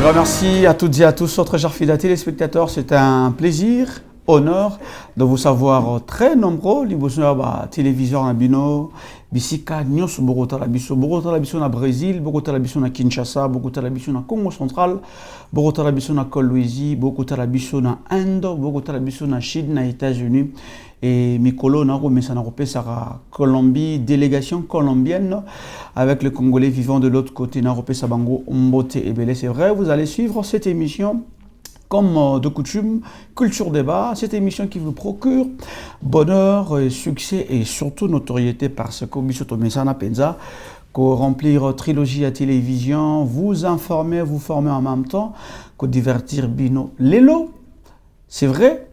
grand merci à toutes et à tous, très chers fidèles téléspectateurs. C'est un plaisir, honneur de vous savoir très nombreux. La télévision à Bino, Bisika, Nyos, Bogota la Bisso na Brésil, Bogota la Bisso na Kinshasa, Bogota la Bisso na Congo central, Bogota la Bisso na Kolwezi, Bogota la Bisso na Inde, Bogota la Bisso na Chine, na États-Unis. Et Mikolo na Colombie, délégation colombienne avec les Congolais vivant de l'autre côté, Naropé Sabango, Mbote et Belé. C'est vrai, vous allez suivre cette émission comme de coutume, Culture Débat, cette émission qui vous procure bonheur, succès et surtout notoriété parce que Bissoto Mesana Penza, qu'on remplir trilogie à télévision, vous informer, vous former en même temps, qu'on divertir Bino. Lélo, c'est vrai.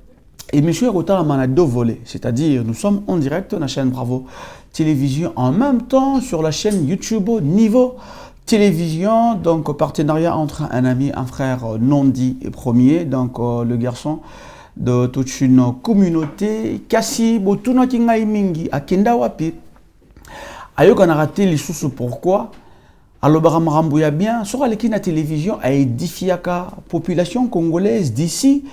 Et monsieur Rota a deux volets, c'est-à-dire nous sommes en direct sur la chaîne Bravo Télévision, en même temps sur la chaîne YouTube Niveau Télévision, donc partenariat entre un ami, un frère non dit et premier, donc le garçon de toute une communauté, Kassi Botuna Kingai Mingi, à Kendawapi, Ayokana raté les sous pourquoi. Alors, Baramambouya bien, sur la télévision a édifié la population congolaise d'ici.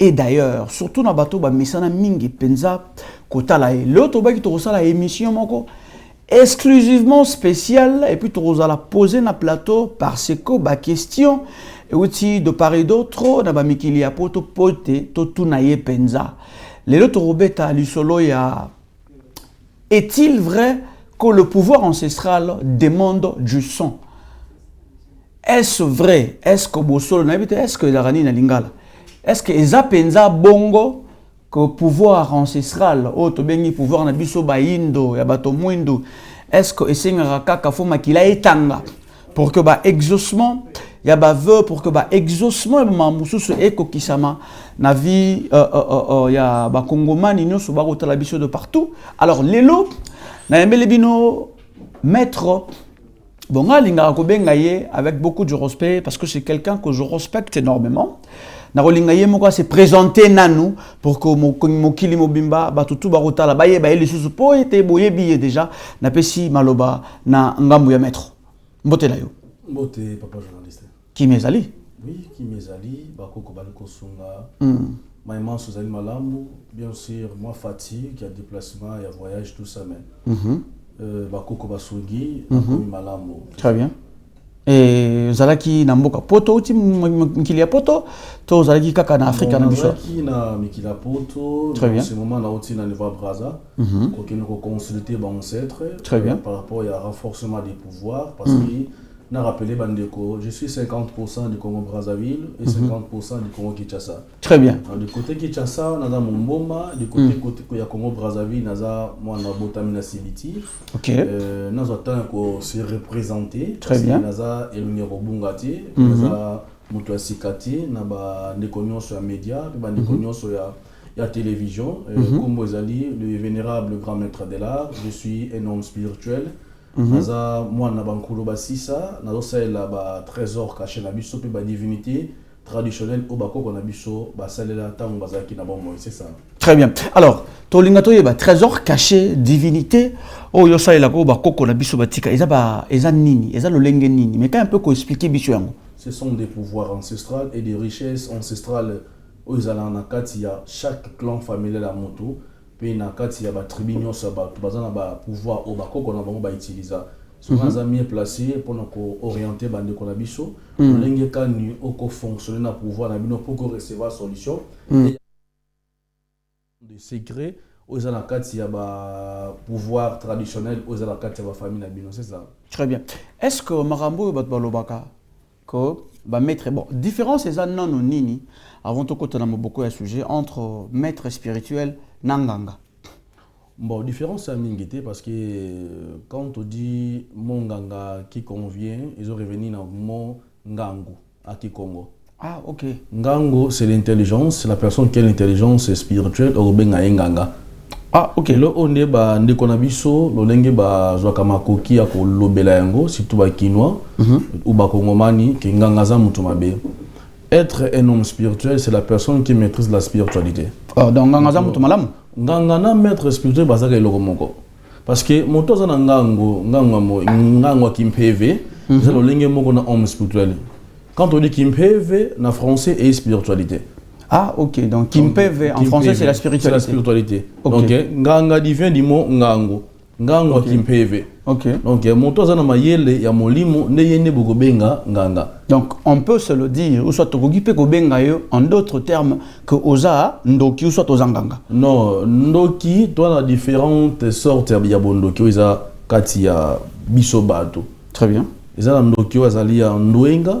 Et d'ailleurs, surtout dans le bateau, Misana Mingi Penza, Kotala et l'autre qui a la émission exclusivement spéciale, et puis tu as la poser dans le plateau parce que la question, et aussi de part et d'autre, na Mikili Apoto Pote, Totunaye Penza. Les autres Robeta Lusolo ya. Est-il vrai que le pouvoir ancestral demande du son? Est-ce vrai? Est-ce que Bosolo est-ce que Darani na Lingala? Est-ce que Eza Penza Bongo, que pouvoir ancestral, auto bengi pouvoir na biso ba indo, ya bato muindo, est-ce que Esengara Kaka Foma Kila Etanga, pour que ba exaucement, ya ba vœu, pour que ba exaucement, ma mususu eko kisama, na vie, ya ba Kongomani nyoso ba rota la biso de partout. Alors, Lelo, na yembele bino, maître, bonga linga ko bengaye, avec beaucoup de respect, parce que c'est quelqu'un que je respecte énormément. Narolingaye moko se présenter nanou pour que mokili mobimba batutu barota la baye baye les choses po ete boye biye déjà na pesi maloba na ngambu ya maître mbotela yo mbote papa journaliste qui mezali oui qui mezali bakoko baliko sunga maïman sozali malambu bien sûr moi fatigue il y a déplacement il y a voyage tout ça mais bakoko basungi malambu très bien. Et Zalaki Namboka Poto, Mkilia Poto, to Zalaki Kaka na Afrique na biso. Zalaki na Mikila Poto, très bien. Ce moment là aussi na Neva Braza, qu'on nous consulter ba ancêtre par rapport à renforcement des pouvoirs parce que n'a rappelé Bandeko, je suis 50% du Congo Brazzaville et 50% du Congo Kinshasa. Très bien. Du côté Kinshasa, naza Momboma, du côté ya Congo Brazzaville, naza moi na Botamina Sibiti. OK. Naza tant qu'on se représenter. Très bien. Naza Elunero Bungati, naza Mutua Sikati, naba Nekonyo sur média, ba Nekonyo sur la télévision, comme Zali, le vénérable grand maître de l'art, je suis un homme spirituel. Naza moi na bankulo basisa nazo sala ba trésor caché na biso pe ba divinité traditionnelle au bako ko na biso ba salela tango bazaki na bombo c'est ça. Très bien. Alors to lingato yeba trésor caché divinité o yo sala ko bako ko na biso batika eza nini eza lolenge nini mais quand un peu ko expliquer biso yango. Ce sont des pouvoirs ancestrales et des richesses ancestrales au zalana katia chaque clan familial à moto. Puis na kati ya ba tribu nyonso ba bazana ba pouvoir au bakoko na bango ba utiliser souvent za mieux placé pour nous orienter bande ko na biso lenge kani oko fonctionner na pouvoir na bino pour que recevoir solution de secret aux la kati ya ba pouvoir traditionnel aux la kati ya ba famille na bino c'est ça. Très bien. Est-ce que Marambo bat balobaka que ba maître bon différence c'est ça non nini avant tout côté na beaucoup un sujet entre maître spirituel Nanganga. Bon, différence c'est mingité parce que quand on dit mon Nganga qui convient, ils ont revenu dans mon Ngango à Kikongo. Ah, ok. Ngango, c'est l'intelligence, c'est la personne qui a l'intelligence spirituelle au Benga Nganga. Ah, ok. Là, on est ba Ndekonabiso, l'olenge ba Zwakamakoki à Kolobela Yango, surtout ba Kinois, ou ba Kongomani, qui Ngangaza Mutumabe. Être un homme spirituel, c'est la personne qui maîtrise la spiritualité. Oh, donc Ngangaza Mutumalam? Ngangana maître spirituel bazaka iloko parce que moto za ngango kimpevé c'est le lenge moko na homme spirituel Quand on dit Kimpeve, en français, et spiritualité. Ah, ok. Donc, Kimpeve, en français, c'est la spiritualité. C'est la spiritualité. Okay. Donc, Nganga vient du mot Ngango. Ngango Okay. Kimpeve. Ok. Donc, Moto Zana Mayele, ya Molimo, Neyene Bogobenga, Nganga. Donc, on peut se le dire, ou soit Togogipe Gobengayo, en d'autres termes, que Oza, Ndoki, ou soit Ozanganga. Non, Ndoki, toi, a différentes sortes de Ndoki. Ils ont Katia Bisobato. Très bien. Ils ont Ndoki, ils ont Ndoenga,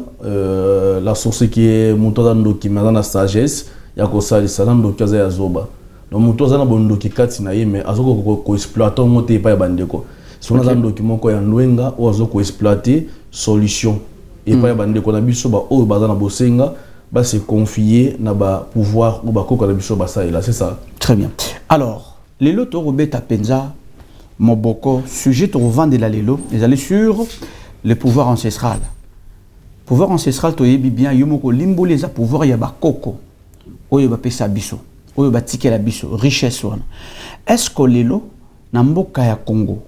la source qui est Moto Ndoki, mais dans la sagesse, il y a Kosali, ça Ndoki, il y a Zoba. Donc, Moto Ndoki Katina, mais Azoko exploitant Moté pas Bandeko. Si on a un document qui est en Ndoenga, ou Azoko exploiter solution. Et pas Bandeko, na Bisoba, ou Bazana Bosenga, bah se confier na ba pouvoir ou ba koko na Bisoba, ça et là, c'est ça. Très bien. Alors, les lotos Robeta Penza, Moboko, sujet au vent de la Lelo, les allez sur le pouvoir ancestral. Pouvoir ancestral, tu es bien, Yomoko Limbo les a pouvoir, il y a Koko, Oyoba Pesa Biso, Oyoba Tike la Biso, richesse. Est-ce que Lelo, Namboka ya Congo,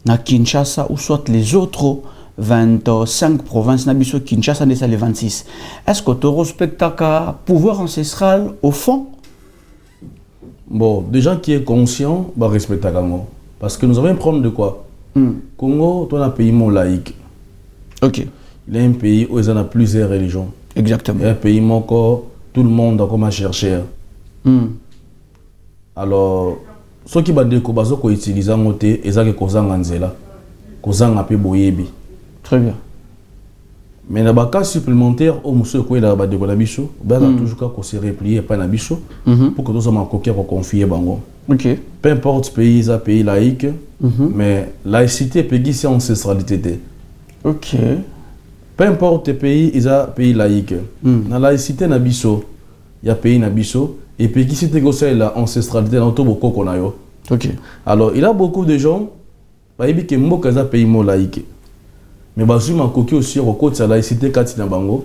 na Kinshasa, ou soit les autres 25 provinces, Nabiso, Kinshasa, n'est les 26, est-ce que tu respectes le pouvoir ancestral au fond? Bon, des gens qui sont conscients, bah respecter Congo. Parce que nous avons prendre de quoi? Congo, c'est un pays laïque. Ok. Il est un pays où il y a plusieurs religions. Exactement. Il y a un pays où tout le monde a comment chercher. Alors, ceux qui ont utilisé un côté, ils ont utilisé un peu boyebi. Très bien. Mais dans le cas supplémentaire, au monsieur qui est biso, toujours qu'on se replier pas na biso pour que nous ayons confier bango. Ok. Peu importe pays, pays laïque, mais laïcité pays c'est ancestralité. Ok. Peu importe pays, ils ont pays laïque. La laïcité na biso, il y a pays na biso et pays c'est que la ancestralité dans tout beaucoup qu'on a yo. Ok. Alors il y a beaucoup de gens, bah il dit que mboka za pays mo laïque. Mais bazuma koki aussi côté la laïcité kati na bango.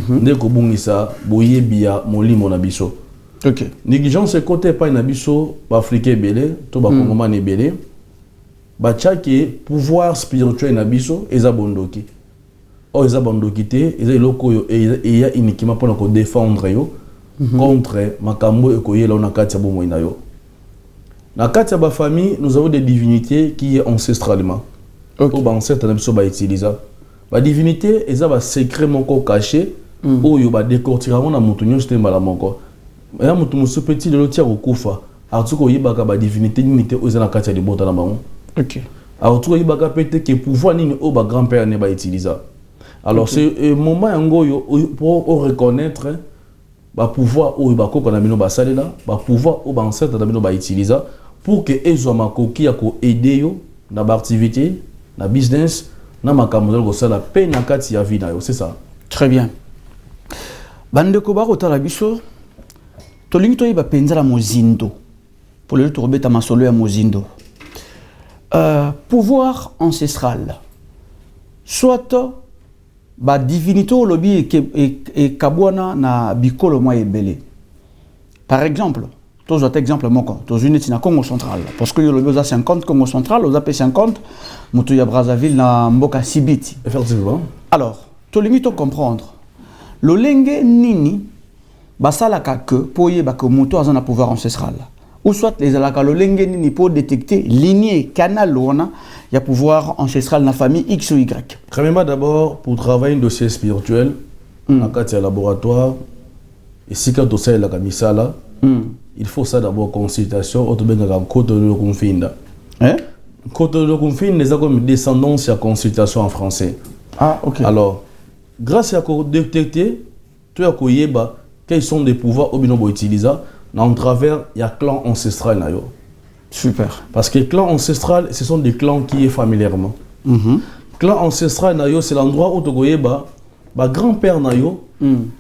Ndeko bungisa boyebia molimo na biso. Ok. Négligence côté pas na biso ba africain belé, to ba congolais belé. Ba tchaki pouvoir spirituel na biso eza bondoki. O eza bondoki te, eza eloko yo et ya uniquement pour ko défendre yo contre makambo ekoyela na kati ya bomoi na yo. Na kati ya ba famille, nous avons des divinités qui est ancestralement. Okay. Au ancêtre na biso ba utiliser. Ba divinité eza ba secret moko caché oyo ba décortiquer na mutu nyonso te mbala moko. Ya mutu musu petit de lotia kokufa. Artuko yibaka ba divinité unité oyo na kati ya libota na bango. OK. Artuko yibaka pete que pouvoir nini o ba grand-père ne ba utiliser. Alors okay. C'est moment yango yo pour reconnaître ba pouvoir oyo ba koko na bino ba salela, ba pouvoir o ba ancêtre na bino ba utiliser pour que ezo makoki ya ko aider yo na ba activité, na business, na makambo ko sala pe na kati ya vie na yo, c'est ça. Très bien. Bande ko ba ko tala biso to lingi to yiba penza la mozindo. Pour le tourber ma solo ya mozindo. Pouvoir ancestral. Soit ba divinité lobi et kabwana na bikolo moi ebele. Par exemple, tous autres exemples moko, tous unité na Congo central parce que le lobi 50 Congo central, aux AP 50 mutu ya Brazzaville na mboka Sibiti. Effectivement. Alors, to limite comprendre. Le lenge nini basala ka que pour yeba que mutu azana pouvoir ancestral. Ou soit les alaka le lenge nini pour détecter lignée canal on y a pouvoir ancestral na famille X ou Y. Premièrement d'abord pour travailler un dossier spirituel dans un laboratoire et si quand on sait la camisala il faut ça d'abord consultation auto ben comme code de confinda. Hein? Code de confinda les comme descendance à consultation en français. Ah OK. Alors grâce à détecter tu as koyeba quels sont des pouvoirs au binobo utiliser en travers il y a clan ancestral na yo. Super. Parce que clan ancestral, ce sont des clans qui est familièrement. Clan ancestral, c'est l'endroit où tu as grand-père,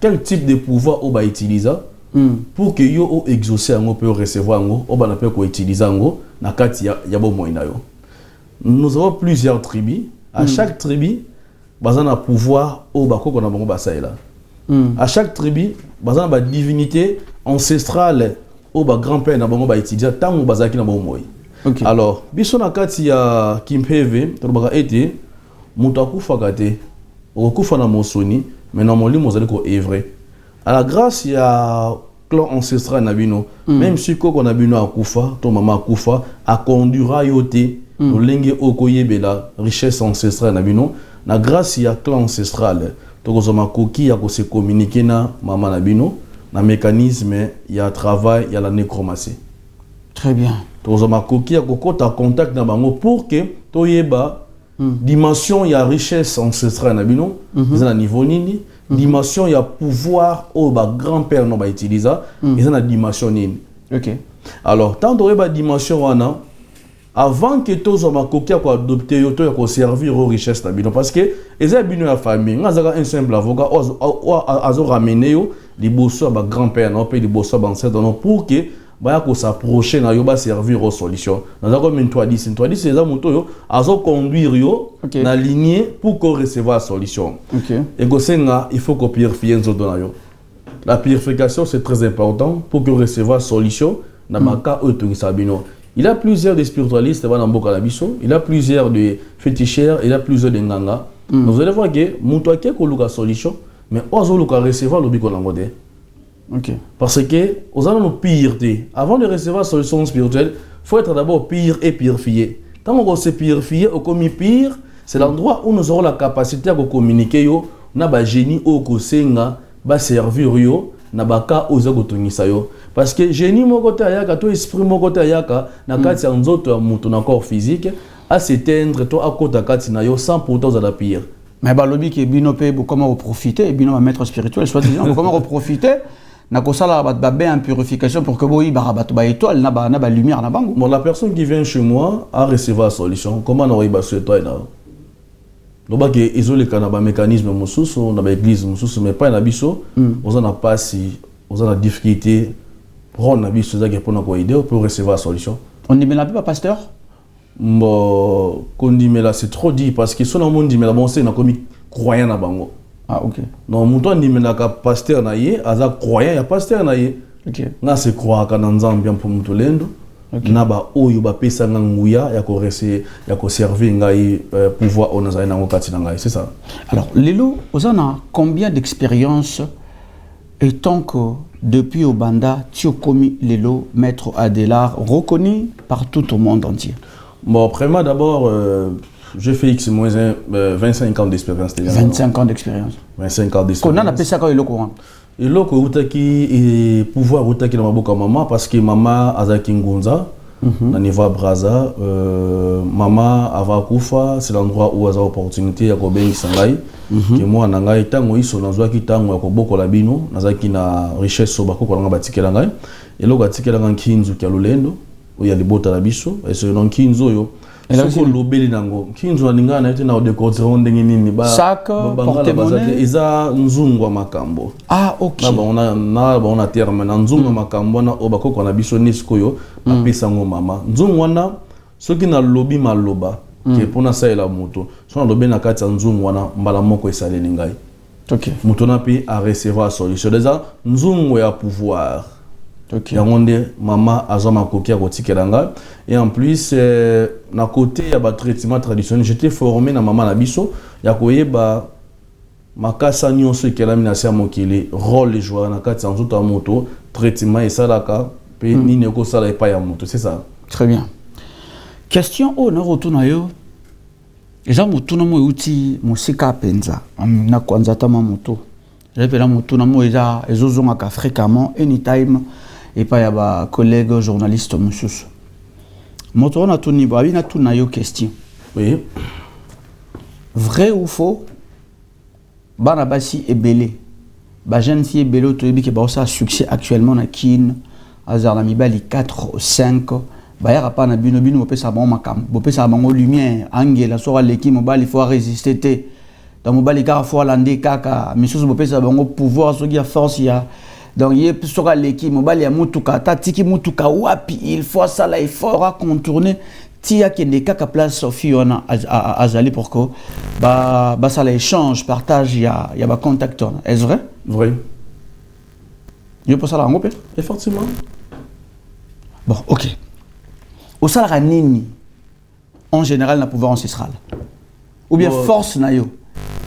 quel type de pouvoir on va utiliser pour que yo exaucer, on peut recevoir, on peut utiliser, nous avons plusieurs tribus. À chaque tribu, on a un pouvoir au bako à chaque tribu, on a une divinité ancestrale. Au grand-père na bango ba étudier tant bazaki na bango moy. Alors biso na kati ya Kimpeve to baka été mutu akufaka te au kufa na mosoni mais na molimo ozali ko œuvrer à la grâce il y a clan ancestral na bino même si koko na bino akufa to mama akufa a conduira yote lolenge okoyebela richesse ancestrale na bino na grâce il y a clan ancestral to kozoma koki ya ko se communiquer na mama na bino na mécanisme il y a travail il y a la nécromancie. Très bien. To kozoma koki ya ko kota contact na bango pour que toyeba dimension il y a richesse ancestrale na bino na niveau nini dimension il y a pouvoir au ba grand-père no ba utiliser ils ont la dimension nini. OK. Alors tant de ba dimension wana avant que tous on makoki ko adopter yo to ko servir aux richesses na bino parce que eza bino ya famille ngazaka un simple avocat azo ramener yo liboso ba grand-père no pe liboso ba ancêtre no pour que ba ko s'approcher na yo ba servir aux solutions dans comme une toi dit c'est ça moto yo azo conduire yo na lignée pour qu'on recevoir solution. OK. Et que senga il faut qu'on purifie nzoto na yo. La purification c'est très important pour que recevoir solution na maka autorisation bino. Il y a plusieurs de spiritualistes dans Mboka na biso, il y a plusieurs de féticheurs, il y a plusieurs de nganga. Vous allez voir que moto a ko luka solution mais ozo luka recevoir le biko na ngode. OK. Parce que aux allons pire avant de recevoir solution spirituelle, faut être d'abord pire et purifié. Tant qu'on se purifier au commis pire, c'est l'endroit où nous aurons la capacité à communiquer yo na ba génie au kosenga ba servir yo na baka oza kotungisa yo parce que génie moko te ayaka to esprit moko te ayaka na kati ya nzoto ya mutu na corps physique à s'éteindre to akota kati na yo sans pourtant za la pire. Mais balobi ke bino pe comment profiter bino va maître spirituel soit disant comment profiter na kosala ba bain en purification pour que boyi ba ba étoile na ba lumière na bango. Bon la personne qui vient chez moi a recevoir solution comment on va sur toi là. Donc ils ont les canaba mécanisme mususu na ba église mususu mais pas na biso on a pas si on a difficulté pour na biso za pour na ko aider pour recevoir solution. On dit mais la pas pasteur bon qu'on dit mais là c'est trop dit parce que son monde dit mais là bon c'est na comme croyant na bango. Ah OK. Non mon dit mais na ka pasteur na yé aza croyant ya pasteur na yé. OK. Na se croire ka na nzambe pour mutolendo. Okay. Naba oyo ba pesa nguya ya ko ya ko servir ngai pouvoir onaza na ngokati na ngai c'est ça. Alors Lelo ozana combien d'expérience et tant que depuis au Banda tu as commis Lelo maître Adélard reconnu par tout au monde entier. Bon vraiment d'abord j'ai fait X moins 25 ans d'expérience. 25 ans d'expérience. 25 ans d'expérience. Qu'on a appelé ça quand il est au courant. Et là, il pouvoir utaki na maboka maman parce que maman azaki ngunza na niveau braza maman ava kufa c'est l'endroit où aza opportunité ya ko bengisa ngai que moi na ngai tango iso nazwaki tango ya ko bokola bino nazaki na richesse so bakoko nga batikela ngai et là batikela ngai kinzu kya lolendo oya libota la biso et ce non kinzu yo soko lobeli nango kinzu aninga na ete na décoration ndenge nini ba sac porte-monnaie eza nzungwa makambo. Ah OK. On a terme na nzungwa makambo na obakoko na biso nisko yo apesa ngo mama nzungwa na soki na lobi maloba ke pona saela moto so na lobi na kati ya nzungwa na mbala moko esaleli ngai. OK. Moto na pi a recevoir solution déjà nzungwa ya pouvoir. OK. Yangonde mama azoma koki ya kotikela nga et en plus na côté ya ba traitement traditionnel j'étais formé na mama na biso ya koyeba makasa nyonso ekelami na sia mokili rôle joueur na kati ya nzoto ya moto traitement esalaka pe nini ekosala epai ya moto c'est ça. Très bien. Question o na rotuna yo eza motuna mo uti musika penza na kwanza tama moto repela motuna mo eza ezozongaka fréquemment anytime et pas ya ba collègue journaliste mususu moto on a tout niveau abi na tout na yo question. Oui. Vrai ou faux bana basi ebele ba jeune fille ebele to ebi ke ba ça succès actuellement na kin azar na mibali 4 ou 5 ba ya pa na bino bino pesa ba makam bo pesa ba lumière angela so leki mobali faut résister te dans mobali car faut lande kaka misusu bo pesa ba pouvoir so ki force ya donc il sera l'équipe mobile ya mutuka tatiki mutuka wapi il faut ça là il faudra contourner tia kende kaka place fiona azali pour que ba ça l'échange partage ya ba contact est-ce vrai? Vrai. Je pense ça là ngopé effectivement. Bon OK au salara nini en général na pouvoir ancestral ou bien force na yo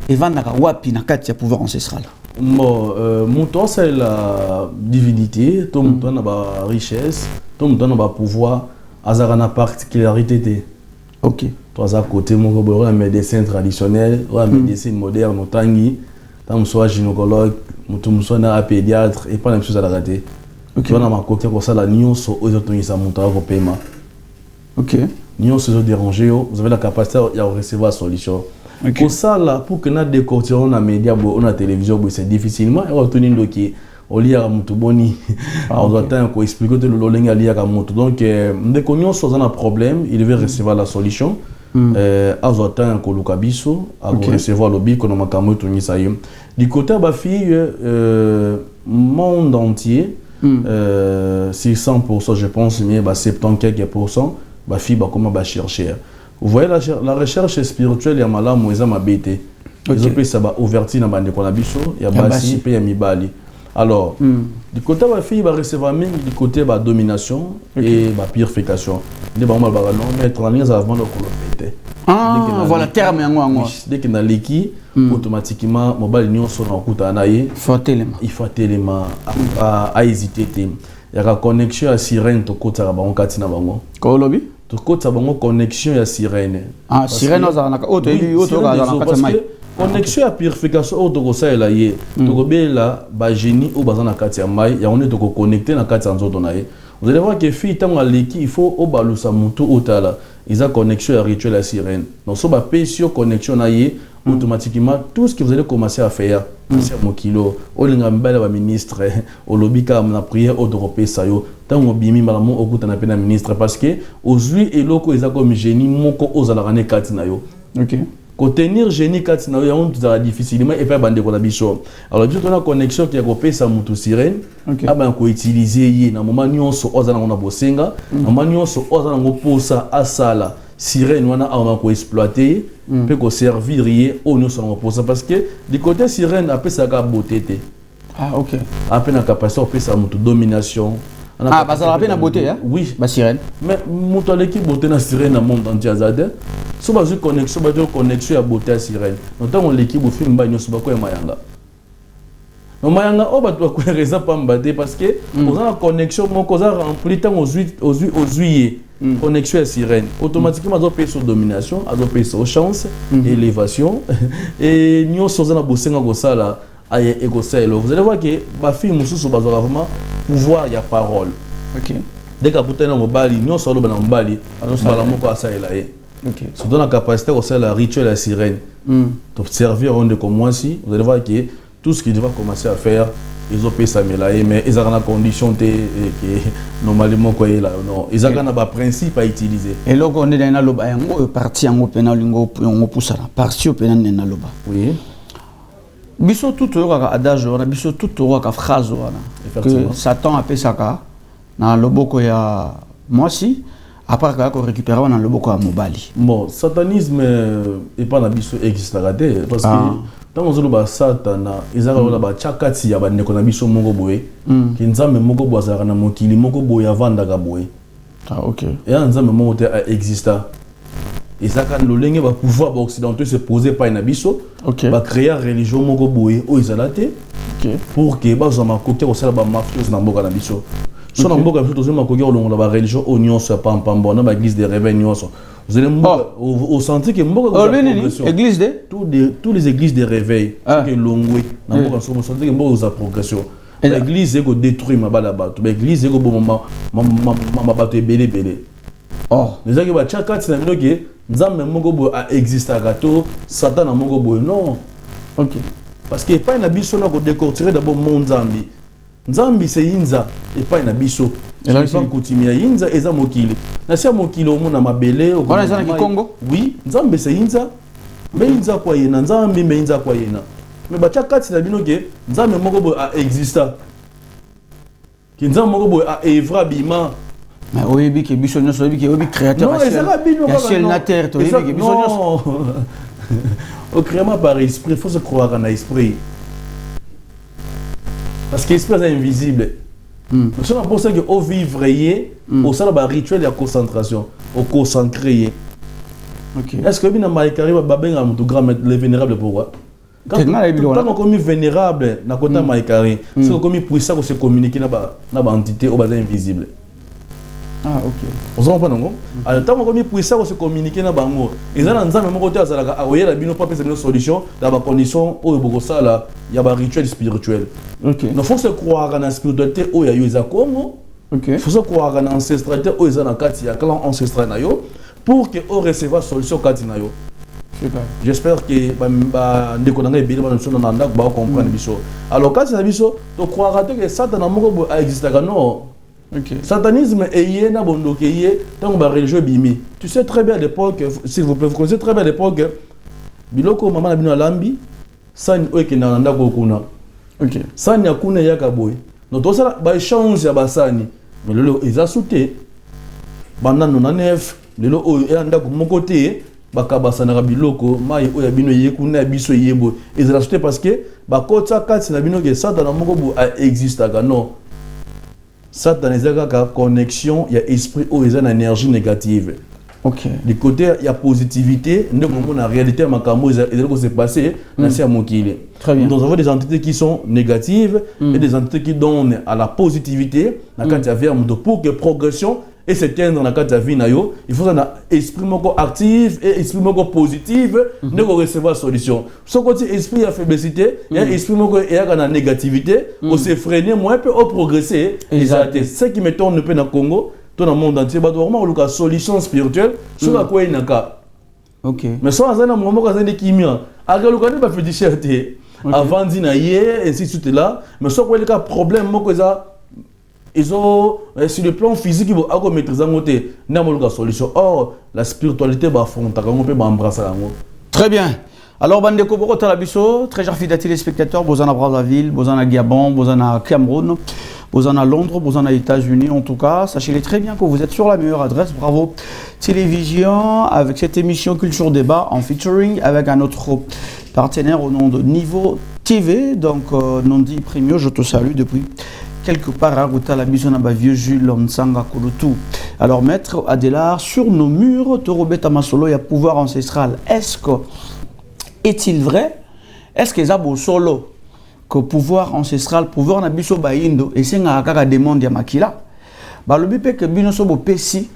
et vandaka wapi na kati ya pouvoir ancestral. Bon, mon c'est la divinité, tout le monde a la richesse, tout le monde a le pouvoir, azara na particularité. OK. Toi à côté mon gars, un médecin traditionnel, un médecin moderne, tangi, tant soit gynécologue, tout soit un pédiatre et pas la même chose à la rater. OK. On a ma côté comme ça la nion sur aux autres ça monte au paiement. OK. Nion se déranger, vous avez la capacité à recevoir la solution. Okay. Pour ça là, pour que nous décortions na média, on a télévision, c'est difficilement. On va tenir doki, on lit à mutu boni, on doit attendre qu'on explique que le loling a lié à mutu. Donc, dès qu'on a un problème, il devait recevoir la solution. On doit attendre qu'on lukabiso, à recevoir le bic, qu'on a makamou tuni ça y. Du côté de ma fille, monde entier, c'est 100%, je pense, mais 70 quelques %, ma fille va comment va chercher. Vous voyez la recherche spirituelle, il y a malade, moi, ma bête. Ils ont ça va ouvrir dans bande konabiso, il y a basi, puis il y a mibali. Alors, du côté de la fille, va recevoir même du côté de la domination et la purification. Les gens vont non mettre en ligne avant de le ah, voilà terme dès qu'il y a l'équipe, automatiquement, mobile union sur un coup d'anaïe. Il faut tellement à hésiter. Il y a la connexion à sirène to côté à bango katina bango. Kolobi? To côté à bango connexion à sirène. Ah sirène aux anaka auto connexion à purification auto ko ça là yé. To ko bela ba génie au bazana katia mai ya on est to ko connecter na katia nzoto na yé. Vous allez voir que fille tant à l'équipe il faut au balusa mutu otala. Ils ont connexion à rituel à sirène. Donc so ba sur connexion na yé automatiquement tout ce que vous allez commencer à faire c'est mon kilo au lingambela ba ministre au lobby comme la prière au européen ça yo tant au bimi malamu au kuta na pena ministre parce que aujourd'hui et loko ils ont comme génie moko ozala rane katina yo. OK. Contenir génie katina yo on tout difficilement et pas bande ko la biso. Alors du on a connexion qui a copé ça mutu sirène ah ben ko utiliser yé na moment nyonso ozala na bosenga na moment nyonso ozala ngo posa asala sirène wana on va exploiter peut ko servir yé au nous on pour ça parce que du côté sirène après ça ka beauté. Ah OK. Après na capacité après ça mutu domination. Ah bah ça rappelle la beauté hein. Oui, bah sirène. Mais mutu l'équipe beauté na sirène dans monde entier azade. So ba connexion à beauté à sirène. Notamment l'équipe au film ba nyoso ba ko mayanga. No mayanga o ba to ko raison pas mbaté parce que on a la connexion mon cause rempli tant aux huiles connexion à sirène automatiquement ils ont payé sur domination ils ont payé sur chance élévation et nous sommes dans bosenga ko sala ay ekoselo vous allez voir que ma fille mususu bazala vraiment pouvoir il y a parole. OK. Dès que putain na mobali nous solo na mobali bala moko asala ye. OK. Ça donne la capacité au la rituel à sirène d'observer on de comme moi si vous allez voir que tout ce qu'il va commencer à faire ils ont payé ça mais ils ont la condition que normalement quoi là non ils ont un principe à utiliser et là on est dans la loba parti en open lingo on pousse la partie open dans la loba oui biso tout aura adage on a biso tout aura phrase que Satan appelle ça na loboko ya moi si après qu'on récupère dans loboko ya mobali bon satanisme et pas na biso existe parce que tant on zoba satana izaka la ba chakati ya bande ko na biso moko boye ki nzambe moko boazaka na mokili moko boye avanda ka boye ah OK et nzambe moko te exista izaka lolenge ba pouvoir ba occidentaux se poser pas na biso ba créer religion moko boye o izalate pour que ba zama koke ko sala ba mafios na mboka na biso so na mboka biso tozema koke ko longola ba religion o nyonso pa pambo na ba église des réveils nyonso. Vous allez au sentier que église de tous les églises de réveil que longwe na mboka so sentier que mboka za progression l'église est détruit ma bala bato l'église est bon ma bato belé oh les gens qui va chaka tina mino que nzambe moko bo a exista gato satan na moko bo non OK parce que pas na biso na ko décortiquer d'abord mon nzambi nzambi c'est inza et pas na biso et là ils continuer inza eza mokili na sia mokili omo na mabele on a ça na Congo oui nzambe c'est inza mais inza kwa yena nzambi mais inza kwa yena mais ba chakati na bino ke nzambe moko bo a exista ki nzambe moko bo a evra bima mais oyebi ke biso nyoso oyebi ke oyebi créateur ya ciel na terre to oyebi ke biso nyoso au créement par esprit faut se croire en esprit parce que l'esprit est invisible. C'est pour ça que au vivre au sein de rituel de concentration, au concentrer. OK. Est-ce que bien na maïkari va babenga mutu grand maître le vénérable pourquoi? Quand on comme vénérable, na kota maïkari, c'est comme puissant qu'on se communiquer na ba entité au bas invisible. Ah ok. On s'en pas non? Alors tant qu'on puissant qu'on se communiquer na bango. Ils ont nzambe mon côté azalaka awoye la bino pas penser une solution dans ba condition au boko ça là, il y a ba rituel spirituel. Ok. Il faut se croire en la spiritualité au ya yoza Congo. Ok. Il faut se croire en ancestralité au ya na kati ya clan ancestral na yo pour que on recevoir solution kati na yo. J'espère que comprendre biso. Alors quand c'est biso, tu croiras que Satan moko existe non. OK. Satanisme est na bondo ke yé tant ba religieux bimi. Tu sais très bien à l'époque, s'il vous plaît, vous connaissez très bien à l'époque biloko mama na bino lambi, ça ni oke na ndako kuna. OK. Ça ni akuna yaka boy. Donc tout ça ba échange ya basani. Mais lelo ils a sauté. Banda 99, lelo o e ndako moko te. Bakabasana biloko mai oya bino yekuna biso yebo ils rajouté parce que bakota kati na bino ke Satan moko bo existe ka non Satan ezaka ka connexion ya esprit o ezana énergie négative. OK. Du côté il y a positivité ndeko mona réalité makambo ezako se passer na sia mokile. Très bien. Nous avons des entités qui sont négatives et des entités qui donnent à la positivité na kati ya verbe pour que progression et s'éteindre dans la carte de vie, il faut un esprit actif et esprit positif de recevoir la solution. Ce côté esprit à faiblessité, il y a esprit qui a la négativité, on s'est freiné, moins peut progresser. C'est ce qui me tourne dans le Congo, dans le monde entier, il y a une solution spirituelle sur la quoi il y a. OK. Mais sans un moment quand il y a un problème, il y a un avant d'y aller, ainsi de suite là. Mais sans quoi il y a un problème, ils ont, sur le plan physique, ils vont maîtriser la solution. Or, la spiritualité va embrasser. Très bien. Alors, Bandeko Boro Talabiso, très chers fidèles téléspectateurs, vous en avez Brazzaville, vous en avez Gabon, vous en avez Cameroun, vous en avez Londres, vous en avez États-Unis. En tout cas, sachez très bien que vous êtes sur la meilleure adresse. Bravo Télévision, avec cette émission Culture Débat en featuring avec un autre partenaire au nom de Niveau TV. Donc, Nondi Premio, je te salue depuis quelque part à la mission à vieux Jules Nsanga Kolotou. Alors, maître Adélard, sur nos murs, Torobeta Masolo, il y a pouvoir ancestral. Est-il vrai? Est-ce que Zabo Solo, que pouvoir ancestral, pouvoir Nabiso Bayindo, et c'est un cas de demande à Makila? Le but que Binoso Bopesi,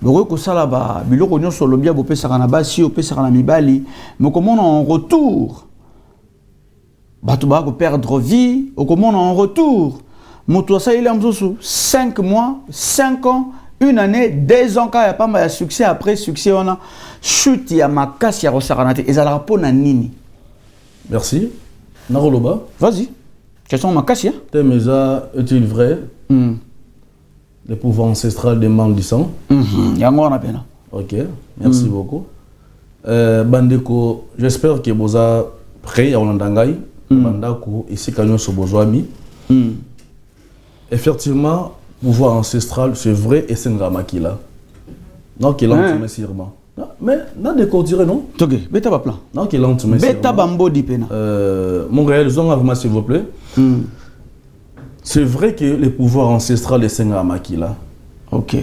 le que ça là-bas, Biloko Nyoso Lobia Bopé Saranabasi, Opé Saranamibali, mais comment en retour? Batouba perdre vie, ou comment en retour? Moutouassa il a 5 mois, 5 ans, 1 année, 2 ans, quand il n'y a pas mal de succès, après succès, on a chute, il y a ma casse, il y a Rosaranate, et ça la répond à Nini. Merci. Naroloba. Vas-y. Question ma casse, Temeza, est-il vrai? Le pouvoir ancestral demande du sang. Il y a un appel. Ok, merci beaucoup. Bandeko, j'espère que vous êtes prêts à Olandangaï. Bandako, ici, quand nous sommes besoin. Effectivement, pouvoir ancestral, c'est vrai et c'est un ramakila. Non, qui est lentement, sûrement. Mais, non, de quoi dire, non? Ok, bêta pas plan. Non, qui est lentement, bêta bambo dipena. Mon réel, zone s'il vous plaît. C'est vrai que le pouvoir ancestral est un ramakila. Ok.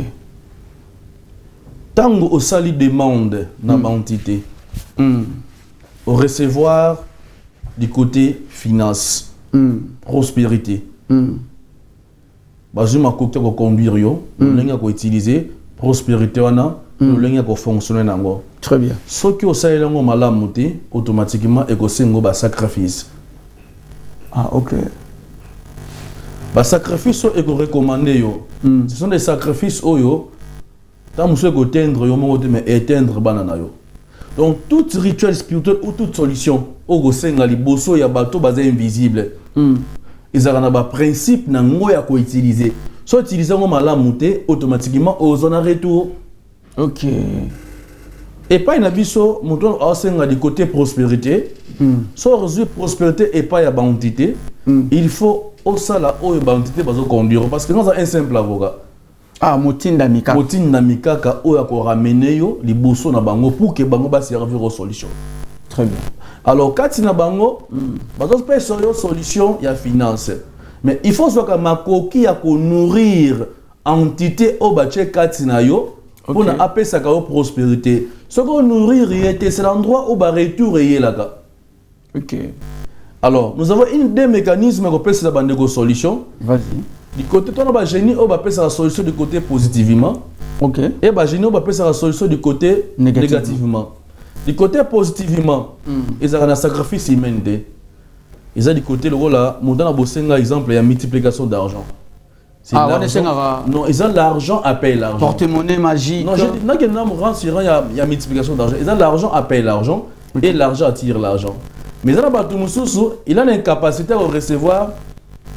Tant au sali demande dans l'entité, au recevoir du côté finance, prospérité. Bazuma côté ko conduire yo, lenga ko utiliser prospérité wana, lenga ko fonctionner nango. Très bien. Ce qui au saïlango malamu te, automatiquement e ko sengo ba sacrifice. Ah OK. Ba sacrifice est recommandé yo. Ce sont des sacrifices oyo tant monsieur ko tendre yo mo mais éteindre banana yo. Donc tout rituel spirituel ou toute solution au go senga liboso ya bato baza invisible. Ils ont un principe na ngoya ko utiliser. So utiliser ngo malamu te automatiquement aux zones retour. OK. Et pas na biso monton asenga du côté prospérité. So reçu prospérité et pas ya bandité. Il faut au sala o bandité bazo conduire parce que nous avons un simple avocat. Ah, Motinda Mikaka. Motinda Mikaka o ya ko ramener yo liboso na bango pour que bango ba servir aux solutions. Très bien. Alors, quand tu as une solution, il y a finance. Mais il faut que ma qui a nourrir entité au bâtiment Katinayo pour appeler ça prospérité. Ce qu'on nourrir, c'est l'endroit où va retour là. Ok. Alors, nous avons des mécanismes qu'on peut se faire des solutions. Vas-y. Du côté de la génie, on va faire la solution du côté positivement. Ok. Et la génie, on va faire la solution du côté négativement. Du côté positivement, ils ont un sacrifice humain. Ils ont du côté, le rôle là, mon dans la exemple, il y a multiplication d'argent. Non, ils ont l'argent à payer l'argent. Porte-monnaie magique. Non, il y a multiplication d'argent. Ils ont l'argent à payer l'argent et l'argent attire l'argent. Mais il a l'incapacité à recevoir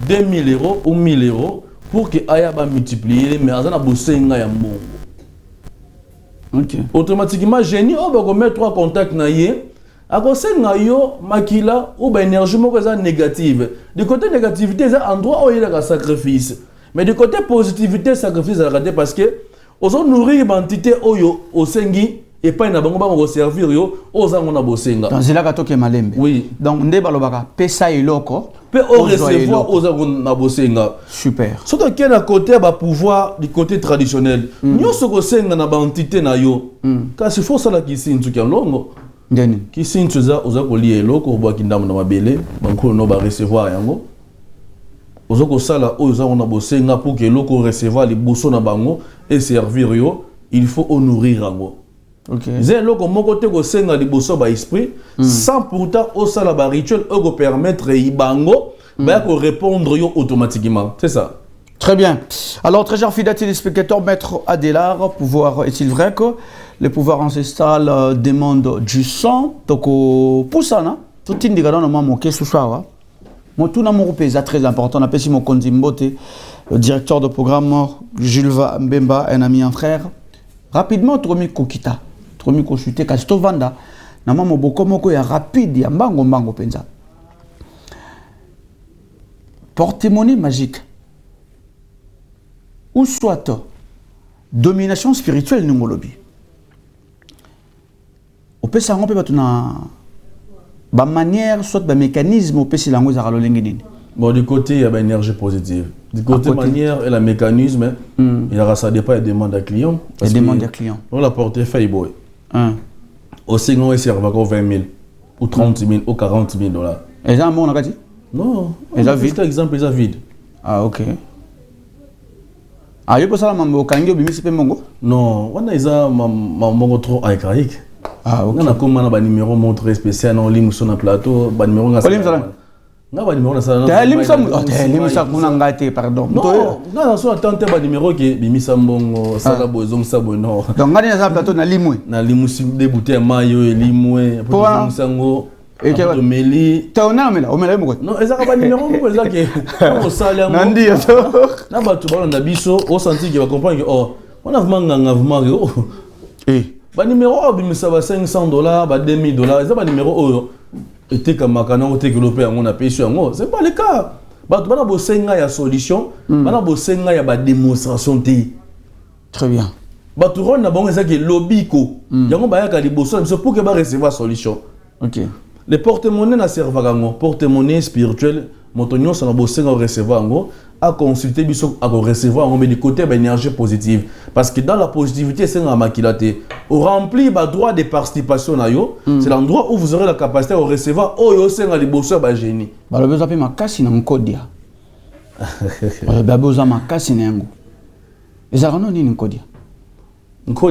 2000 euros ou 1000 euros pour qu'il aille multiplier, mais il a besoin de Ok. Automatiquement, génie, on va mettre 3 contacts à cause de makila ou énergie négative. Du côté négativité, c'est un endroit où il y a un sacrifice. Mais du côté positivité, sacrifice à rater parce que on nourrit l'entité au sengi et pas une banque servir aux angona bosenga. Donc c'est là que tu es malembe. Oui. Donc ndé balobaka pesa iloko. Peut recevoir aux angona bosenga. Super. Surtout qu'il y a un côté bah pouvoir du côté traditionnel. Nous ce que senga na entité na yo. Car c'est faux ça là qui signe tout qui longo. Ndeni. Qui signe tout ça aux akoli eloko bo kindam na mabele banko no ba recevoir yango. Ozoko sala oza on a bossé nga pour que loko recevoir les bosso na bango et servir yo, il faut nourrir yango. OK. Zé loko moko te ko senga les bosso ba esprit sans pourtant au sala ba rituel ego permettre ibango ba ko répondre yo automatiquement. C'est ça. Très bien. Alors, très chers fidèles téléspectateurs, Maître Adélard, est-il vrai que le pouvoir ancestral demande du sang? Donc, pour ça, tout le monde est ce soir. Tout le monde est très important. On appelle mon Konzimbote, le directeur de programme, Jules Mbemba, un ami, un frère. Rapidement, Tromi Kokita, Tromi Koshute, Kasto Vanda, Namamo Bokomoko est rapide, il y a Mbango Penza. Porte-monnaie magique. Ou soit domination spirituelle nous lobby. On peut s'en rendre par manière, soit par mécanisme, on peut s'y languer à l'olengénine. Bon, du côté, il y a une énergie positive. Du côté manière et le mécanisme, il y a ça dépend des demandes à clients. Les demandes à clients. On la portefeuille, boy. Au second, il sert à 20 000, ou 30 000, ou 40 000 $. Et ça, on a dit? Non. Et ça vide? Par exemple, ils ont vide. Ah, ok. Ah, il y a ça, mambo kangi bimi sipe mongo? Non, on a ça mongo trop archaïque. Ah, ok. On a comme un numéro montré spécial dans l'hymne sur un plateau, ba numéro na ça. Non, ba numéro na ça. L'hymne ça kuna ngate pardon. Non, non, sur attente ba numéro qui bimi sambongo sala bozong sabono. Donc ngani na plateau na limwe. Na limwe débuter mayo et limwe pour sango. Et que meli ta ona mela o mela mo non ezaka ba numéro ko ezaka ko sala ngo nandi to na ba tu ba na biso au senti que va comprendre que oh on a vraiment ba numéro bimisa ba $500 ba $2000 ezaka ba numéro oyo était comme makana o te développer on a payé sur ngo c'est pas le cas ba tu ba na bosenga ya solution ba na bosenga ya ba démonstration te. Très bien. Ba tu ron na bon ezaka lobby ko yango ba ya ka liboso pour que ba recevoir solution. OK. Les porte-monnaie na servaka ngo porte-monnaie spirituel motonyo ça na bosenga recevoir ngo à consulter biso à recevoir ngo mais du côté ba énergie positive parce que dans la positivité c'est na makilate au rempli ba droit de participation na yo c'est l'endroit où vous aurez la capacité de recevoir oh yo senga liboso ba génie ba le besoin pe makasi na nkodia ba besoin makasi na yango ezaka noni nkodia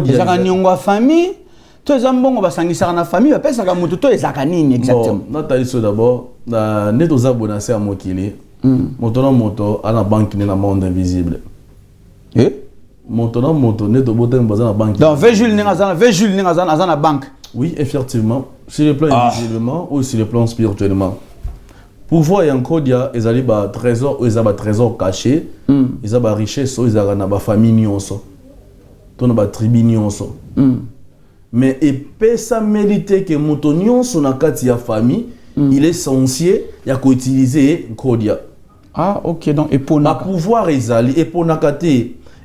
ezaka nyongo famille. Tous les gens basangisa na famille bapesaka mutu to ezaka nini exactement. Bon, natali so d'abord na neto za bonase à mokili. Moto na moto à la banque na monde invisible. Moto na moto neto botem baza na banque. Donc 20 Jules ninga na banque. Oui, effectivement, sur le plan invisiblement ou sur le plan spirituellement. Pouvoir y encore dia ezali ba trésor ou ezaba trésor caché, ezaba richesse ou ezaba na ba famille nyonso. To na ba tribu nyonso. Mais et ça mérite que Moutonion son akati ya famille, il est censé ya ko utiliser Kodia. Ah ok donc et pour pouvoir ezali et pour nakate,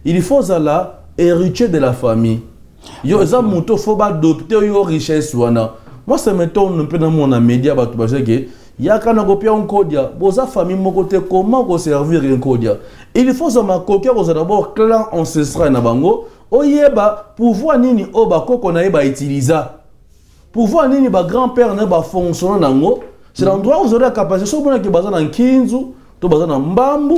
il faut la héritier de la famille. Yo za muto faut ba adopter yo richesse wana. Moi ça m'étonne un peu dans mon média ba tu ba que ya kana kopia on Kodia, boza famille moko te comment ko servir un Kodia. Il faut ça ma coquer aux d'abord clan ancestral na bango. Oyeba pouvoir nini oba koko na eba utiliser pouvoir nini ba grand-père na ba fonctionner nango C'est l'endroit où vous aurez la capacité. Si vous avez un Kinzu, tu as un Mbambu,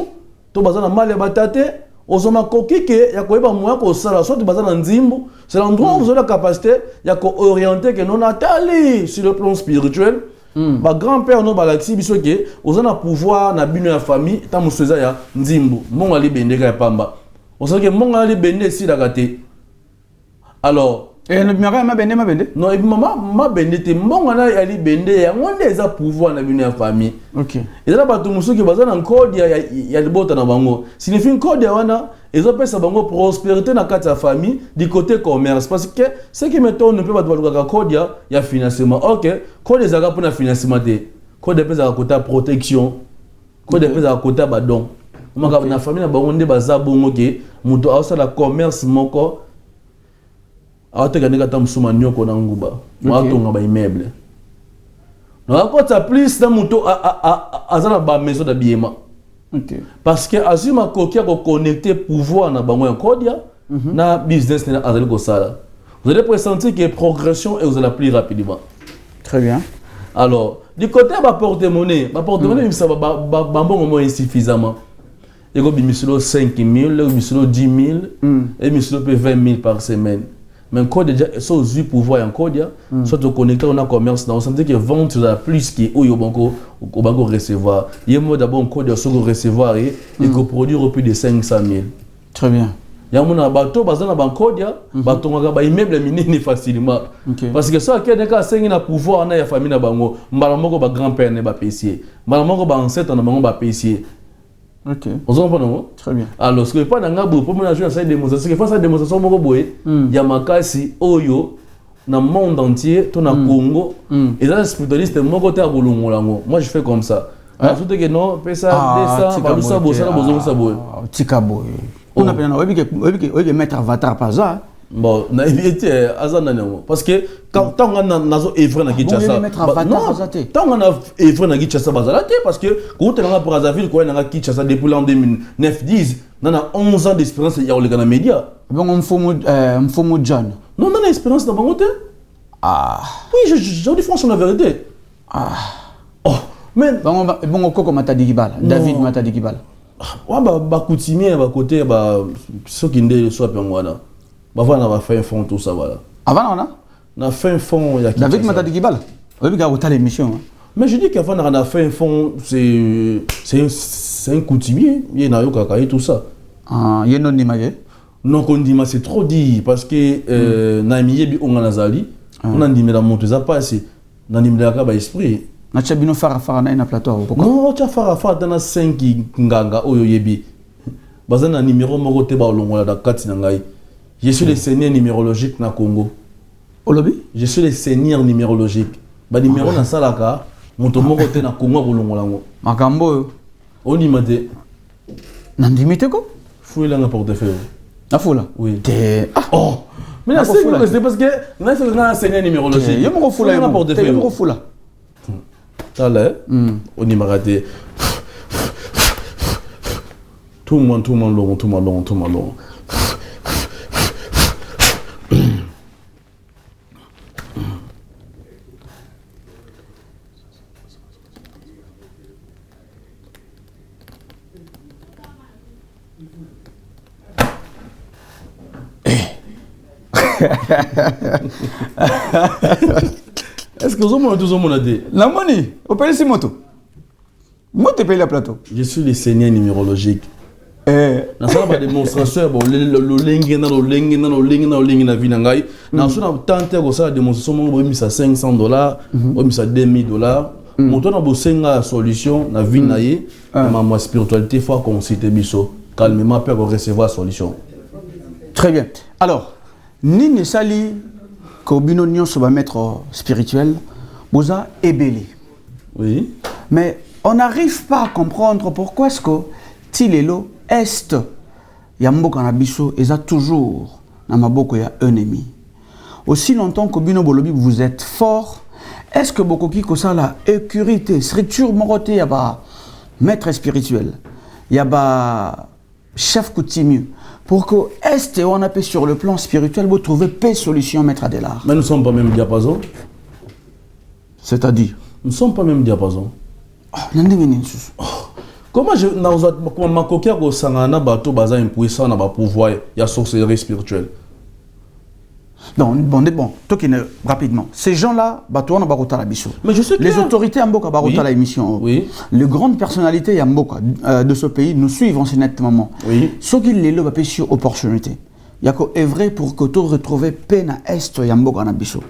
tu as un Maliabatate, vous avez un Kokike, il y a un moyen que soit tu as un Nzimbu. C'est l'endroit où vous aurez la capacité, il y a orienter que non attali sur le plan spirituel. Ba grand-père no balaxi biso ke vous avez un pouvoir na bino ya famille, tant vous faisez ya Nzimbu, mon ali bende ka pamba. Vous savez que mon ali bende si la gâté. Alors, et le mari m'a bende non, et maman m'a bende te mon ali bende ya on des a pouvoir na bino ya famille. OK. Et là ba to muso ke bazana code ya libota na bango. Signifie code ya wana ils ont sa bango prospérité na kati ya famille du côté commerce parce que ce qui mettons ne peut pas doit code ya financement. OK, code des aga pour na financement te. Code des à côté protection. Code des à côté ba don. Maka na famille na bango nde baza bongo ke muto a la commerce moko awatekaneka ta musuma nyoko na nguba atonga ba immeuble na akota plus na muto azana ba maison d'habillement. OK. Parce que azima kokia ko connecter pouvoir na bango ya kodia na business na azali ko sala. Vous allez pressentir que progression et vous allez plus rapidement. Très bien. Alors, du côté ba porte-monnaie ça ba mbongo mo insuffisamment. Et go bimisilo 5 000, le bimisilo 10 000 et bimisilo 20 000 par semaine. Mais quand déjà so zu pouvoir en kodia soit te connecter on a commerce on sentait que vente la plus qui au banco recevoir il y a d'abord kodia so recevoir et que produire plus de 500 000. Très bien. Ya mona bato bazana bankodia bato ngaka ba immeuble minene facilement. Parce que ça que neka sengi na pouvoir na ya famille na bango mbala moko ba grand-père ne ba pesier mbala moko ba ancêtre na bango ba pesier. OK. Vous comprenez? Très bien. Alors, ce que pas dans ngabo pour moi jouer ça démonstration, que face à démonstration moko boye, ya makasi oyo na monde entier, to na Congo, et là spiritualiste moko te abolongolango. Moi je fais comme ça. Surtout que non, pesa desa, balusa bosala bozongo sa boye. Tika boye. On a bien obi mettre avatar pas ça. Bon, na évité azana nango parce que quand on a nazo evre na Kinshasa. Non, tant on a evre na Kinshasa bazalate parce que quand on a pour Azaville quoi na Kinshasa depuis l'an 2009-10, on a 11 ans d'expérience ya oleka na média. Bon mfomo John. Non, on a expérience dans bangote. Ah. Oui, je dis franchement la vérité. Ah. Oh, mais bon koko matadi kibala, David matadi kibala. Wa ba coutumier ba côté ba ceux qui ndé soit pengwana. Avant on a fait un fond tout ça voilà. Avant on a fait un fond il y a David matadi kibala. Oui, gars, au l'émission. Mais je dis qu'avant on a fait un fond c'est un coutumier, il na yo kaka et tout ça. Ah, il non dimage. Non kondima c'est trop dit parce que na miyebi on nazali, on a ndimela monte za passer. Na ndimela ka ba esprit. Na chabino fara na plateau pourquoi? Non, tu fara dans 5 nganga oyo yebi. Bazana numéro moko te ba olongola da kati na ngai. Je suis le seigneur numérologique na Congo. Olobi? Je suis le seigneur numérologique. Ba numéro na salaka, moto moko te na Congo bolongolango. Makambo on y mate. Nandimite ko? Fouille la portefeuille. La foule? Oui. Oh! Mais là, c'est parce que on a fait un seigneur numérologique. Yo mo foula yo portefeuille. Yo mo foula. Ça là, on y m'a raté. Tout le monde long. Est-ce que vous avez tout le monde dit? La monnaie, vous payez si moto. Moi, tu payes le plateau. Je suis le seigneur numérologique. Dans ça, pas démonstration, bon, le lingena na vinangai. Dans ça, on tente de faire démonstration, on mis à $500, on mis à $2000. Mon temps, on a une solution, na vinaye, ma spiritualité, faut consulter biso. Calmement, pour recevoir solution. Très bien. Alors, Nini Sali, Kobino Nyon se va mettre spirituel, Bouza ébélé. Oui. Mais on n'arrive pas à comprendre pourquoi est-ce que Tilelo Est, Yambo Kanabiso, et ça toujours, Namaboko y a un ennemi. Aussi longtemps que Bino Bolobi, vous êtes fort, est-ce que Bokoki Kosa la écurité, structure moroté, y a pas maître spirituel, y a pas chef coutumier, pour que Est et on appelle sur le plan spirituel, vous trouvez paix solution maître Adélard. Mais nous ne sommes pas même diapason. C'est-à-dire Nous ne sommes pas même diapason. Comment je comment ma coquille au sangana bateau baza impuissant na ba pouvoir il y a sorcellerie spirituelle. Non, bon, rapidement. Ces gens-là, bateau na barota la biso. Mais je sais que les autorités Mboka barota la émission. Oui. Les grandes personnalités Mboka de ce pays nous suivent nettement. Oui. Ce qui les lobe sur opportunité. Il y a que vrai pour que tu retrouves peine à est Mboka na biso.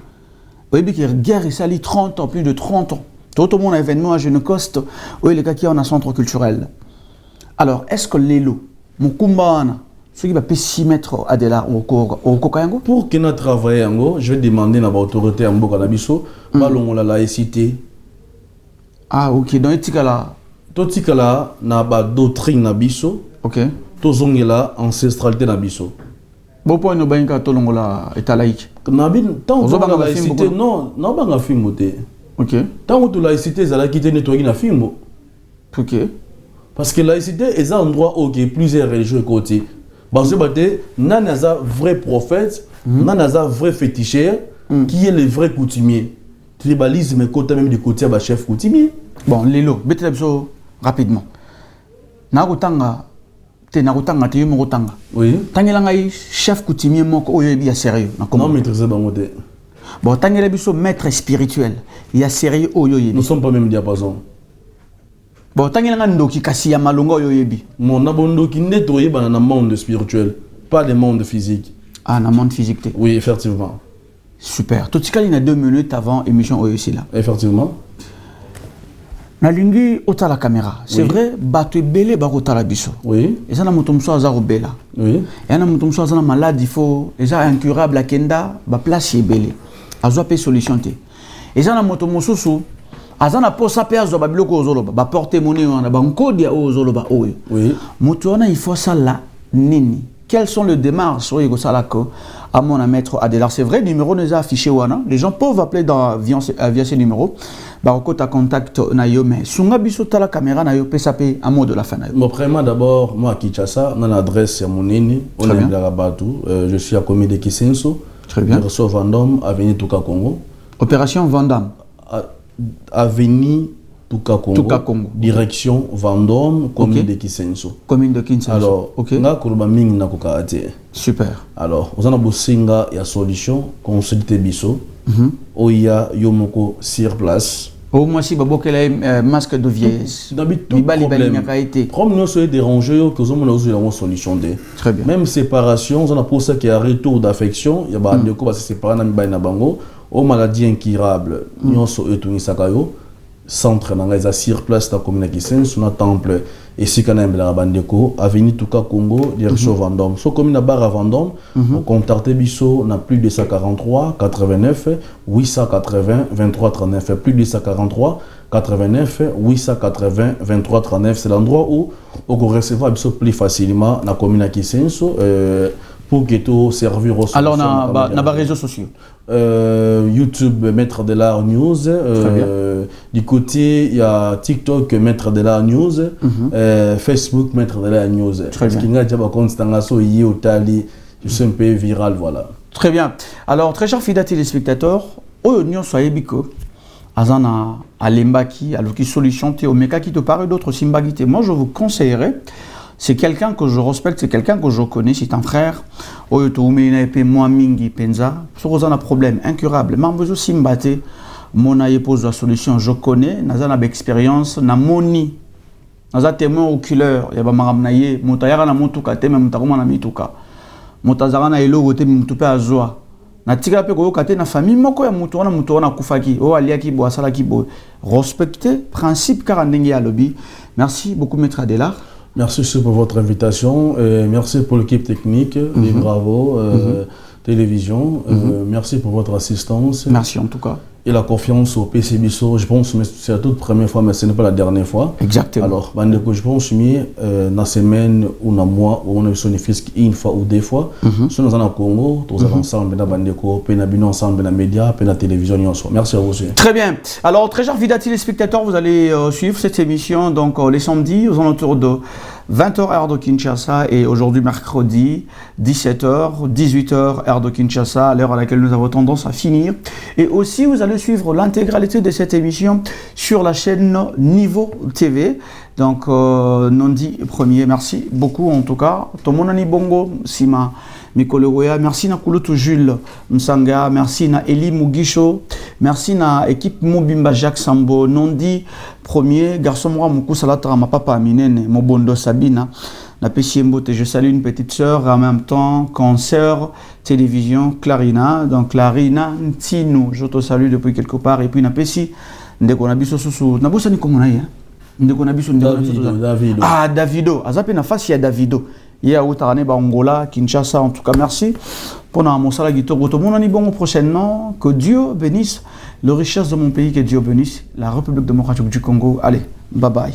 Oui, bien que guerre et sali 30 ans, plus de 30 ans. Tout le monde a événement à Genecoste, où il y a un centre culturel. Alors, est-ce que l'élo, mon kumbana, ce qui va pas 6 mètres à de là au Kokayango? Pour que nous travaillions, je vais demander à l'autorité à Mboka Nabiso, parlons de la laïcité. Ah, ok. Dans les là. Tout ce là, na ba doctrine Nabiso. Ok. Tout ce là, ancestralité Nabiso. Bon point, nous avons tout le là état laïque. Nabin, tant que la laïcité, non, non, pas un film. Ok. Tant que la laïcité, ça a quitté nettoyer un film. Ok. Parce que la laïcité est un endroit où il y a plusieurs religieux côté. Parce que nan a un vrai prophète, nan a un vrai féticheur, qui est le vrai coutumier. Tribalisme côté même du côté de chef coutumier. Bon, Lelo, betebso rapidement. Narutanga, te narutanga te yumurutanga. Oui. Tangela chef coutumier moko oyo bi ya sérieux. Non maîtriser bangote. Bon, tangela biso maître spirituel, il y a sérieux oyo yebi. Nous sommes pas même diapason. Bon, tangela ndoki kasi ya malonga oyo yebi. Mon abondo qui nettoyer dans le monde spirituel, pas le monde physique. Ah, dans le monde physique. Oui, effectivement. Super. Tout ce qu'il y a 2 minutes avant l'émission OEC là. Effectivement. Nalingi ota la caméra. C'est vrai, bato belé barota la biso. Oui. Et ça na mutumso azaro bela. Oui. Et na mutumso azana malade, il faut déjà incurable à kenda, ba place belé. Azwa pe solution te. Et ça na mutumso sou azana posa pe azwa ba biloko ozoloba, ba porter monnaie wana ba nkodi ya ozoloba oyo. Oui. Mutu wana il faut ça là nini. Quelles sont les démarches au Salako à mon maître Adélar? C'est vrai, le numéro nous a affiché wana. Les gens peuvent appeler via ces numéros. Baroko ta contact nayo mais sunga biso ta la caméra nayo pesape à mot de la fin nayo. Bon, vraiment d'abord moi à Kinshasa, dans l'adresse à mon nini, on est à Rabatou. Je suis à Comité de Kisenso. Très bien. Je reçois Vendôme, avenue Touka Congo. Opération Vendôme. Avenue Touka Congo. Direction Vendôme, commune de Kisenso. Commune de Kisenso. Alors, nga kuruba mingi na kokate. Super. Alors, on a bosinga ya solution consulter biso. Oya yomoko sur place. Au moins si babokela masque de vieillesse. D'habitude comme nous sommes dérangés que nous avons une solution. Très bien. Même séparation, on a pour ça qu'il y a retour d'affection, il y a ba ndeko ba séparer na bango, aux maladies incurables. Nous sommes etuni sakayo. Centre na sur place la commune Kisenso na temple et si kana mbela bandeko avenue Touka Congo direction Vendôme so commune na bar Vendôme on contacter biso na plus de 143 89 880 23 39 plus de 143 89 880 23 39 c'est l'endroit où on peut recevoir biso plus facilement na commune Kisenso pour que tout servir aux alors na ba réseaux sociaux YouTube Maître de l'Art News. Du côté, il y a TikTok Maître de l'Art News. Facebook Maître de l'Art News. Très bien. Je suis un peu viral, voilà. Très bien. Alors, très chers fidèles téléspectateurs, Oyo soyez biko. Azana Alembaki, alors qui solution te omeka qui te paraît d'autres simbagité. Moi, je vous conseillerais. C'est quelqu'un que je respecte, c'est quelqu'un que je connais, c'est un frère. Moi, Mingi Penza, sur un problème incurable. Mambozo Simbate, mon pose la solution, je connais, Nazana expérience, na moni, Naza témoin oculaire, Yaba Maramnaye, Moutayara na Motuka, Teme Moutaroma na Mituka, Moutazara na Elo, Gote Moutupe Azoa. Na tika pe ko kate na famille moko ya mutuana kufaki o aliaki bo asala ki bo respecter principe karandenge ya lobby. Merci beaucoup maître Adélar. Merci aussi pour votre invitation. Merci pour l'équipe technique, Bravo, télévision. Merci pour votre assistance. Merci en tout cas. Et la confiance au PCBISO, je pense que c'est la toute première fois, mais ce n'est pas la dernière fois. Exactement. Alors, je pense que dans la semaine ou dans le mois, on a besoin de une fois ou deux fois. Si nous sommes au Congo, nous sommes ensemble, nous sommes ensemble dans les médias, dans la télévision. Merci à vous aussi. Très bien. Alors, très chers fidèles téléspectateurs, vous allez suivre cette émission donc les samedis aux alentours de 20h heure de Kinshasa et aujourd'hui mercredi 17h, 18h heure de Kinshasa, à l'heure à laquelle nous avons tendance à finir. Et aussi vous allez suivre l'intégralité de cette émission sur la chaîne Niveau TV. Donc Nondi premier, merci beaucoup en tout cas. Tomonani Bongo Sima Mikologoya, merci na Kulutu Jules Msanga, merci na Eli Mugisho, merci na équipe Mobimba Jacques Sambo, Nondi premier, garçon moi Moukou Salatra, ma papa Aminene, Mobondo Sabina, na Pessimbote, je salue une petite sœur, en même temps, concert, télévision, Clarina, donc Clarina Ntino, je te salue depuis quelque part, et puis na Pessi, ndeko na biso susu, na bosa ni komona ya, ndeko na biso Davido. Ah, Davido, azape na face ya Davido. Hier, Angola, Kinshasa, en tout cas, merci pour mon salaire guitare. Bon prochainement, que Dieu bénisse les richesses de mon pays, que Dieu bénisse la République démocratique du Congo. Allez, bye bye.